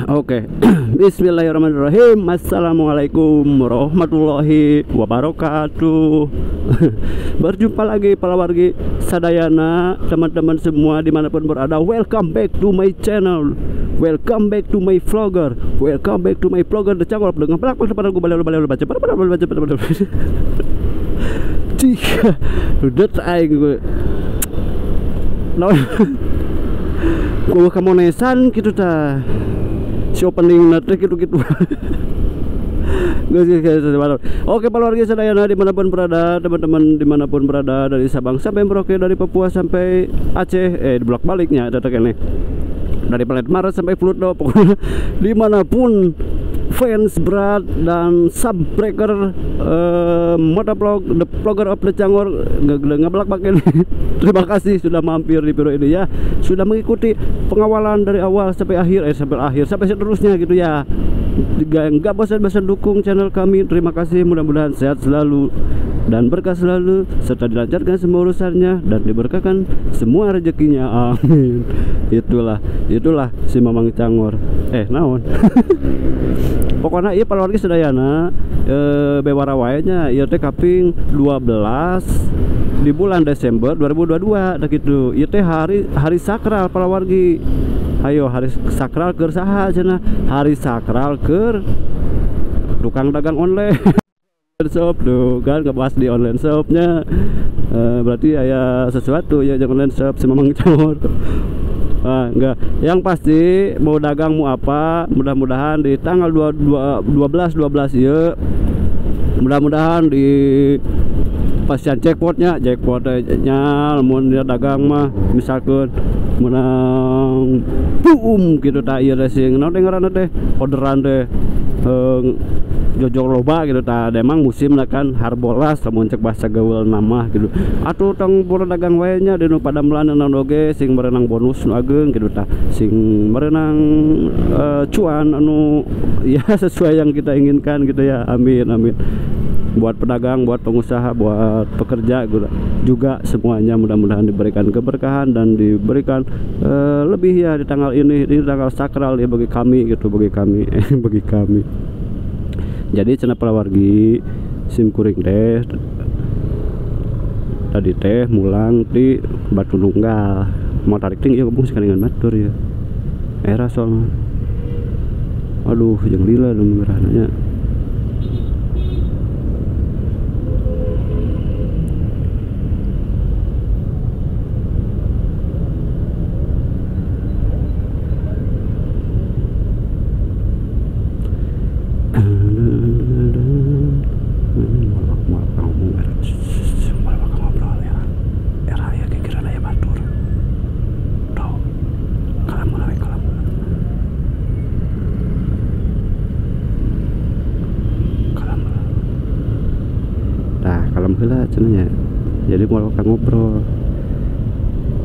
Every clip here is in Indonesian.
Oke. Bismillahirrahmanirrahim. Assalamualaikum warahmatullahi wabarakatuh. Berjumpa lagi para wargi sadayana, teman-teman semua dimanapun berada. Welcome back to my channel. Welcome back to my vlogger. Welcome back to my vlogger. Decangor dengan pelak pada gue balik baca. Cih, udah aing gue. Gue kamonesan gitu ta. Si opening nanti gitu-gitu. Oke, para warga sadayana dimanapun berada, teman-teman dimanapun berada, dari Sabang sampai Merauke, dari Papua sampai Aceh, bolak baliknya ada ini, dari planet Mars sampai Pluto, pokoknya dimanapun fans berat dan subbreaker motovlog, the vlogger of Decangor ngeblak pakai. Terima kasih sudah mampir di video ini ya, sudah mengikuti pengawalan dari awal sampai akhir, sampai seterusnya gitu ya. Nggak bosan-bosan dukung channel kami. Terima kasih, mudah-mudahan sehat selalu dan berkah selalu, serta dilancarkan semua urusannya dan diberkahkan semua rezekinya, amin. Itulah si Mamang Cangor. Naon. Pokoknya iya para warga sedayana bewara waenya ieu teh kaping 12 di bulan Desember 2022 dah gitu. Ieu teh hari sakral para wargi. Ayo hari sakral keur saha cenah? Hari sakral keur tukang dagang online. Shop tuh kan ngebahas di online shopnya, berarti ya sesuatu ya jangan online shop si Mamang Cangor. Enggak, yang pasti mau dagang mau apa, mudah-mudahan di tanggal 12 ya, mudah-mudahan di pasian jackpotnya lamun dia dagang mah misalkan menang boom gitu tak iya racing naon teh ngaranna teh orderan teh jojok loba gitu tak emang musim lah kan harbolas lamun cek bahasa gaul nama gitu atuh tong pura dagang wae nya dinu pada meulana oge sing merenang bonus nu ageung gitu tak sing merenang cuan anu ya sesuai yang kita inginkan gitu ya, amin amin. Buat pedagang, buat pengusaha, buat pekerja juga semuanya mudah-mudahan diberikan keberkahan dan diberikan lebih ya di tanggal ini tanggal sakral ya bagi kami gitu, bagi kami bagi kami. Jadi cenah para wargi sim kuring teh tadi teh mulang di Batu Nunggal mau tarik ting ya gabung sekalian batur ya era soalnya aduh jeung lila dong merahnya. Heula cenanya jadi mau ngobrol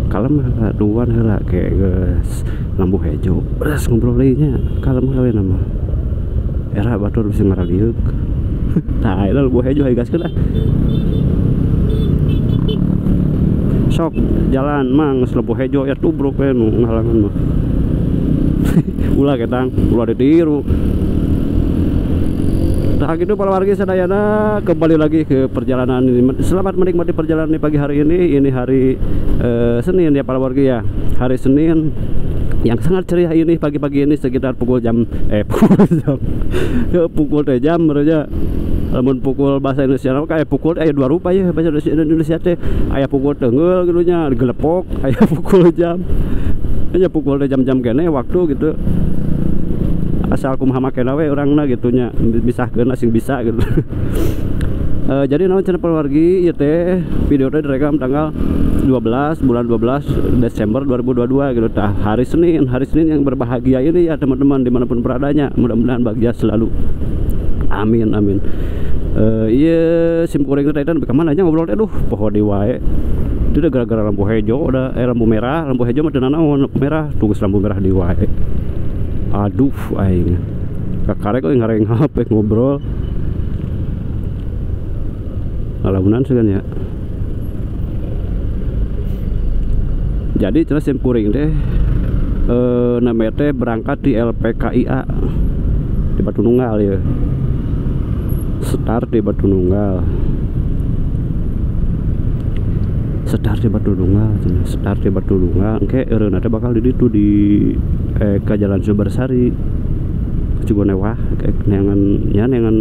kalem heula duan heula kayak geus lampu hejo beres ngobrol deui nya kalem heula we nama era batur bisa ngaraliuk. Tah eta lampu hejo gaskeun lah sok jalan mang lampu hejo ya tubruk we nu ngalangan mah. Ulah ketang ulah ditiru. Nah gitu para warga sadayana, kembali lagi ke perjalanan ini. Selamat menikmati perjalanan di pagi hari ini. Ini hari Senin ya para warga ya. Hari Senin yang sangat ceria ini pagi-pagi ini sekitar pukul jam pukul jam mereka. Namun pukul bahasa Indonesia kayak pukul dua rupa ya bahasa Indonesia teh. Aya pukul tenggel gitu nya digelepok, aya pukul jam. Nya pukul jam-jam kene waktu gitu. Asal kumaha make we urangna gitunya bisahkeun asing bisa gitu. Jadi naon cenah wargi ieu teh video teh direkam tanggal 12 bulan 12 Desember 2022 gitu tah hari Senin yang berbahagia ini ya teman-teman dimanapun beradanya, mudah-mudahan bahagia selalu, amin amin. Iya sim kuring teh dan ka mana nya ngobrol teh poho di wae itu udah gara-gara lampu hijau udah lampu merah mah teu naon lampu merah tunggu lampu merah di wae. Aduh aing kakarek kok ngareng HP ngobrol ngalamunan segan ya. Jadi cenah sim kuring teh namanya teh berangkat di LPKIA di Batu Nunggal ya, start di Batu Nunggal, oke nanti bakal di itu di ke Jalan Sumbersari juga newah neangan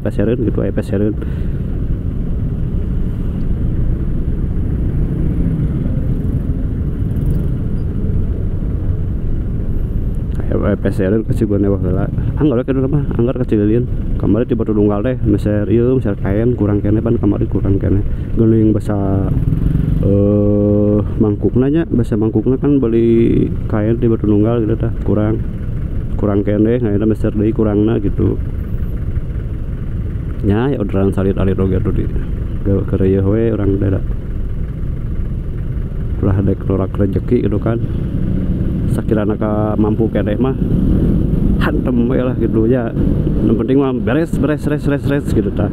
pesereun gitu pesereun. pesereun ke Cigo newah heula anggar ke mah anggar ke Cililin kamari di Batu Nunggal teh meser ieu meser kain kurang kene pan kamari kurang kene geuning basa mangkukna nya bahasa mangkukna kan beli kain di Batu Nunggal gitu tah kurang kene ngaina meser deui kurangna gitu nya ya orderan salit-alit oge tuh di kereueuh we urang daerah ulah dek norak rezeki gitu kan sakirana ka mampu kene mah hantem we lah gitu ya yang penting mah beres gitu tah.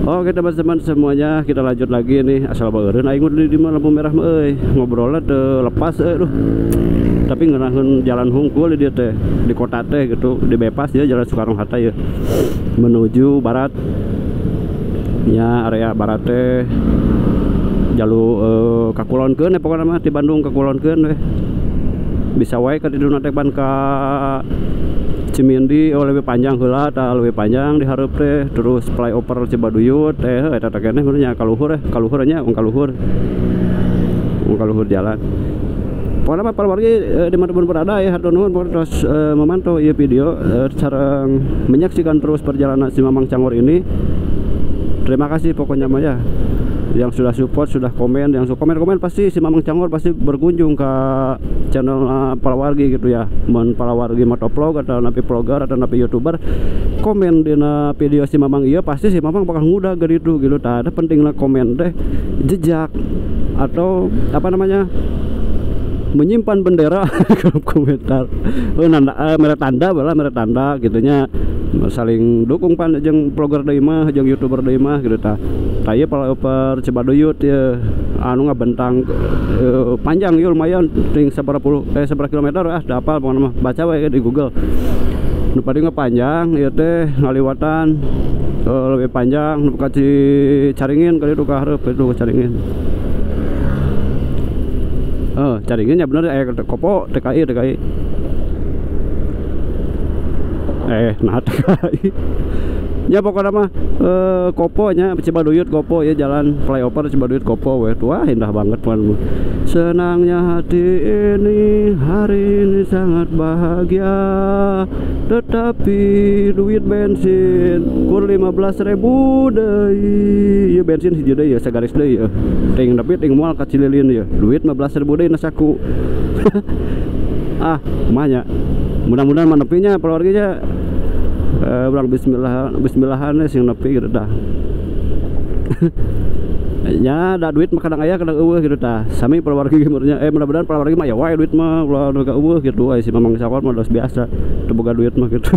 Oke teman-teman semuanya, kita lanjut lagi nih asal beureun aing di lampu merah mah euy ngobrolna teu lepas duh. Tapi ngeunaheun jalan hungkul di dieu teh di kota teh gitu di bypass ya Jalan Soekarno-Hatta ya menuju barat nya area barat teh jalur kakulonkeun pokokna mah di Bandung kakulonkeun we bisa wae ka diduna teh ban ka Cimindi lebih panjang heula tah lebih panjang di hareup teh terus flyover Cibaduyut eta teh keneh nya kaluhur nya kaluhur jalan. Pokoknya mah paluargi dimanapun berada ya hatur nuhun terus memantau ieu video sareng menyaksikan terus perjalanan si Mamang Cangor ini. Terima kasih pokoknya mah ya yang sudah support, sudah komen, yang sudah komen pasti si Mamang Cangor pasti berkunjung ke channel Palawargi gitu ya. Mun Palawargi motovlog atau napi vlogger atau napi YouTuber komen di video si Mamang iya pasti si Mamang bakal ngudah gitu tak ada pentingnya komen teh jejak atau apa namanya menyimpan bendera kolom komentar merah tanda gitunya saling dukung pan jeung vlogger deui mah jeung YouTuber deui mah gitu tah. Taya per Cibaduyut ya anu ngabentang panjang ya lumayan ting seberapa kilometer da hafal pokona mah baca we di Google. Nu padi panjang ieu teh ngaliwatan lebih panjang nu ka Caringin kali itu ka hareup itu Caringin. Caringin ya bener Kopo TKI nah TKI ya pokoknya mah Kopo nya Cibaduyut Kopo ya jalan flyover Cibaduyut Kopo we wah indah banget pan. Senangnya hati ini hari ini sangat bahagia tetapi duit bensin kur 15.000 deui. Ieu bensin hiji deui ya sagaris deui ya. Ting moal ka Cililin ya. Duit 15.000 deui na saku. Kumanya. Mudah-mudahan manepinya keluarganya ulang bismillahan sing nepi gitu dah. Ya da duit mah kadang aya kadang eueuh gitu tah. Sami keluarga gimurnya mudah-mudahan keluarga mah ya wae duit mah ulah eueuh gitu si Mamang Cangor mah dos biasa teu boga duit mah gitu.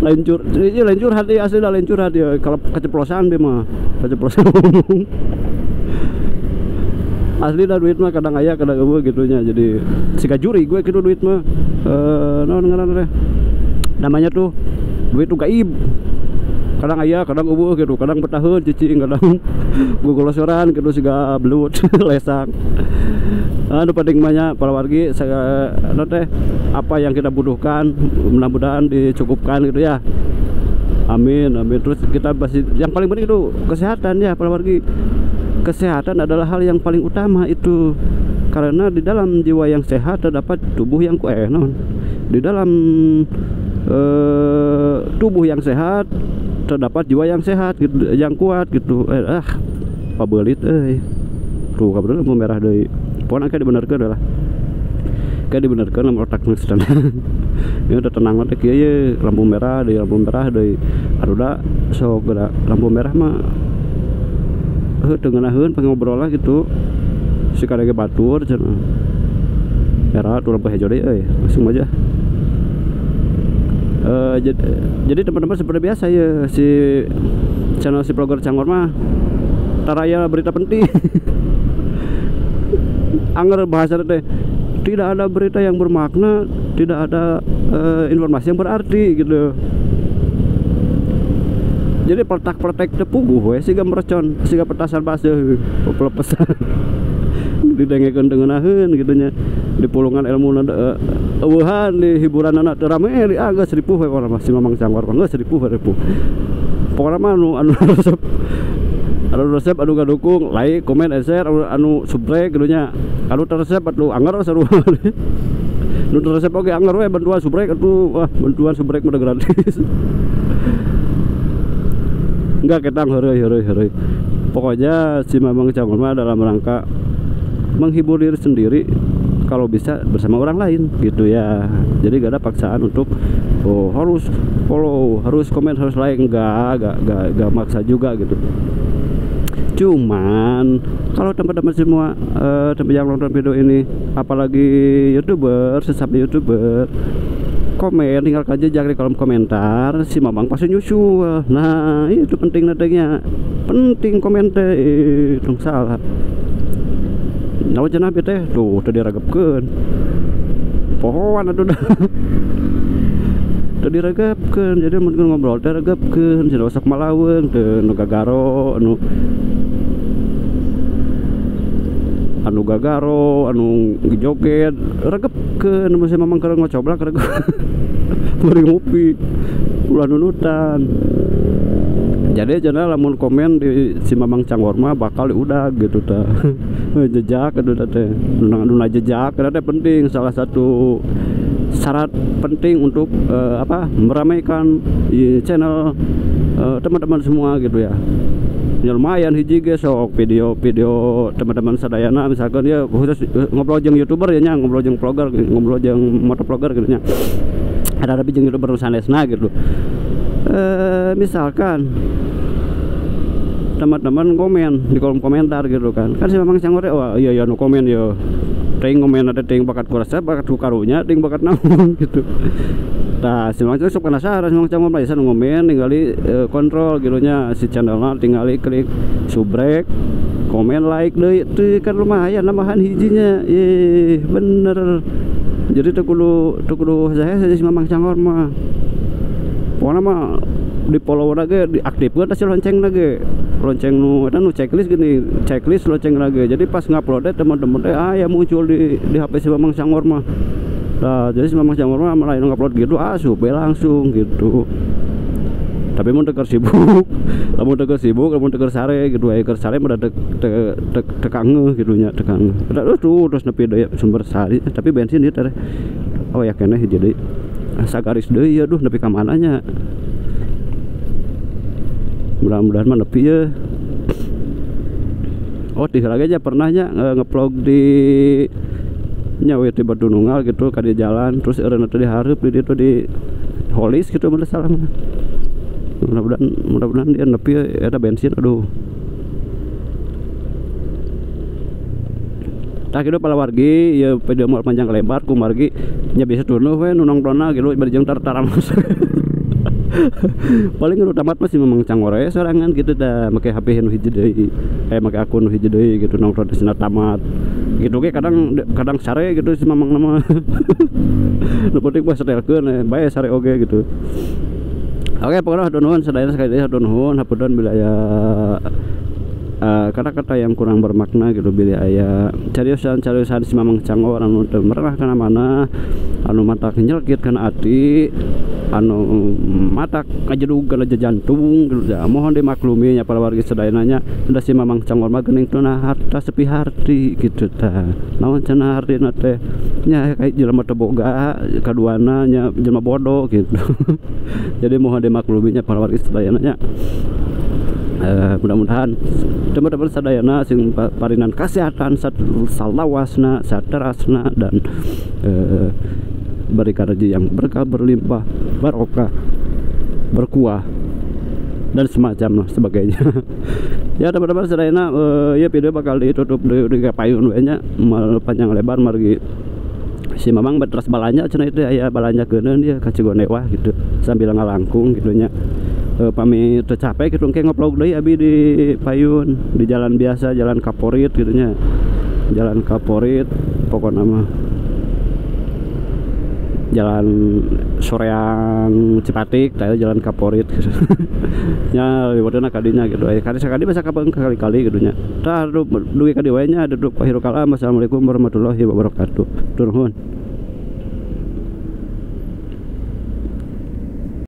Lain curhat ieu asli da lain curhat ieu kalau keceplosan dia mah keceplosan ngomong. Asli dah duit mah kadang aya kadang eueuh gitunya. Jadi siga juri gue gitu duit mah naon ngaranna teh namanya tuh duit tuh gaib. Kadang aya kadang eueuh gitu, kadang bertahan cicing, kadang gogolosoran gitu siga belut lesak. Anu penting mah palawargi saya teh apa yang kita butuhkan mudah-mudahan dicukupkan gitu ya. Amin. Terus kita masih yang paling penting itu kesehatan ya palawargi. Kesehatan adalah hal yang paling utama itu. Karena di dalam jiwa yang sehat terdapat tubuh yang kuat. Di dalam tubuh yang sehat terdapat jiwa yang sehat gitu, yang kuat gitu. Pabelit tuh kabeul lampu merah deui. Pokona kayak dibenerkeun lah. Kayak dibenerkeun lampu otak geus tenang. Ieu udah tenang teh kieu ye lampu merah deui. Aruda sok geura lampu merah mah teu ngeunaheun pangobrolan gitu. Sikadege batur cenah. Merah tuh lampu hejo deui langsung aja. Jadi teman-teman seperti biasa ya si channel si vlogger Cangor mah taraya berita penting. anger bahasa teh tidak ada berita yang bermakna, tidak ada informasi yang berarti gitu. Jadi peletak-peletek tepuguh we siga mercon, siga petasan paseuh, pelepesan. Didengekeun tengenaheun gitu nya. Di pulungan ilmu eueuhan di hiburan anak teu rame di geus ripuh we urang mah si Mamang Cangor mah geus ripuh. Pokona mah anu resep anu gadukung like, komen, share, anu subscribe gitu nya. Anu teresep atuh anger sarua. Nu teresep oge anger we bantuan subscribe atuh. Wah, bantuan subscribe mah gratis. Enggak ketang heureuy. Pokoknya si Mamang Cangor mah dalam rangka menghibur diri sendiri kalau bisa bersama orang lain gitu ya. Jadi gak ada paksaan untuk harus follow, harus komen, harus like, enggak maksa juga gitu. Cuman kalau teman-teman semua yang nonton video ini, apalagi YouTuber, sesama YouTuber, komen, tinggalkan jejak di kolom komentar, si Mamang pasti nyusul. Nah itu penting nantinya, penting komen teh dong salah. Nawa cenah teh tuh teu diragepkeun. Pohon atuh dah. Teu diragepkeun, jadi mun ngobrol teh ragepkeun, cenah sok malaweung teu nu gagaro, anu gagaro, anu joget, ragepkeun masih Mamang keur ngocoblak ragep. Bari ngopi. Ulah nunutan. Jadi cenah lamun komen di si Mamang Cangor mah bakal udah gitu tah. Jejak atuh teh. Nu jejak teh penting, salah satu syarat penting untuk meramaikan channel teman-teman semua gitu ya. Ya lumayan hiji ge sok video-video teman-teman sadayana misalkan ya khusus ngobrol jeung YouTuber ya nya, ngobrol jeung vlogger, ngobrol jeung motovlogger gitu nya. Ada jeung YouTuber sanesna gitu. Misalkan teman-teman komen di kolom komentar gitu kan si Mamang Cangor wah iya nu komen ya ting komen ada ting bakat kurasa bakat karunya ting bakat naon gitu. Nah si Mamang Cangor sok penasaran si Mamang Cangor bisa ngomen tinggali kontrol gitu nya si channelnya, tinggali klik subscribe, komen, like deui itu kan lumayan nambahan hijinya. Bener. Jadi teu kudu saya si Mamang Cangor mah pokoknya mah di follow lagi, diaktifkan si lonceng lagi, lonceng nu checklist gini, checklist lonceng lagi. Jadi pas ngupload teman-teman ya muncul di HP si Mamang Cangor mah. Nah jadi si Mamang Cangor mah malah ngupload gitu supaya langsung gitu. Tapi mun teu sibuk, lamun teu sare gitu aya keur sare mah tekang gitu nya, tekang. Terus nepi daya sumber sari tapi bensin ieu teh. Oh ya keneh jadi sagaris deui ya duh nepi ka mana nya. Mudah-mudahan mah nepi ya. Oh di lagi aja pernahnya nge-vlog di nyawa di Batu Nunggal gitu ka di jalan terus eureun teh dihareup di ditu di holis gitu mun salah mah. Mudah-mudahan dia nepi eta bensin aduh. Tah kitu pala wargi ya video moal panjang lebar ku margi nya biasa tunuh we nu nongkrona gitu bari jeung tartaramas. Paling nu tamat masih Mamang Cangor sorangan gitu dah make HP nu hiji deui make akun nu hiji deui gitu nongkrong di sana tamat gitu ge kadang sare gitu si Mamang nama. Nu penting mah setelkeun bae sare oge gitu. Oke pokoknya hatur nuhun sadayana sekali deui hatur nuhun hapunten bila aya kata-kata yang kurang bermakna gitu bila aya cariusan si Mamang Cangor anu teu merah kana mana anu matak nyelkit kana ati anu matak ngajedug kana jantung gitu ya. Mohon dimaklumi nya para wargi sadayana da si Mamang Cangor mah geuning tuna harta sepi harti gitu tah. Naon cenah hartina teh nya kayak jelema teu boga, kaduana nya jelema bodoh gitu. Jadi mohon dimaklumi nya para wargi sadayana nya. Mudah-mudahan teman-teman sadayana sing parinan kesehatan salawasna saterasna dan berikan rezeki yang berkah berlimpah barokah berkuah dan semacam sebagainya. Ya teman-teman sadayana ya video bakal ditutup di payun we nya panjang lebar margi si Mamang betras balanya cenah itu aya balanya keuneun dia ka Cigondewa gitu sambil ngalangkung gitu nya. Pami teu capek gitu engke ngoplog deui abi di payun di jalan biasa jalan kaporit gitu nya. Jalan Kaporit pokoknya mah Jalan Soreang Cipatik tadi Jalan Kaporit gitu. Ya liwatna kadinya gitu aya kali sakali bisa kapan kali-kali gitu nya tah dugi ka dieu nya duduk pahiru kalam. Assalamualaikum warahmatullahi wabarakatuh. Turun.